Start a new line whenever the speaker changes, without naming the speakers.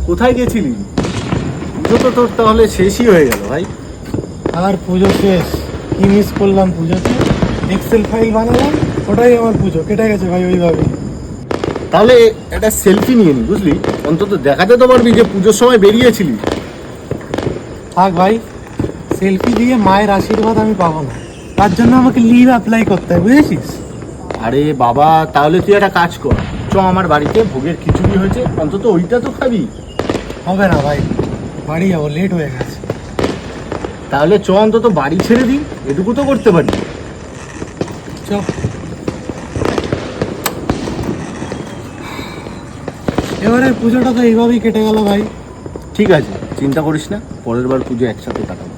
কোথায় গেছিলি? পুজো তো তোর তাহলে শেষই হয়ে গেল ভাই।
আর পুজো শেষ, কি মিস করলাম পুজোতে। এক্সেল ফাইল বানালাম, ওটাই আমার পুজো কেটে গেছে ভাই ওইভাবে।
তাহলে একটা সেলফি নিয়ে নি, বুঝলি? অন্তত দেখাতে তো পারবি যে পুজোর সময় বেরিয়েছিলি।
থাক ভাই, সেলফি দিয়ে মায়ের আশীর্বাদ আমি পাবো না, তার জন্য আমাকে লিভ অ্যাপ্লাই করতে হয়, বুঝেছিস?
আরে বাবা, তাহলে তুই একটা কাজ কর, চ আমার বাড়িতে ভোগের খিচুড়ি হয়েছে, অন্তত ওইটা তো খাবি।
হবে না ভাই, বাড়ি যাবো, লেট হয়ে গেছে।
তাহলে চ অন্তত বাড়ি ছেড়ে দিই, এটুকু তো করতে পারি।
চ। এবারে পুজোটা তো এইভাবেই কেটে গেল ভাই।
ঠিক আছে, চিন্তা করিস না, পরের বার পুজো একসাথে কাটাবো।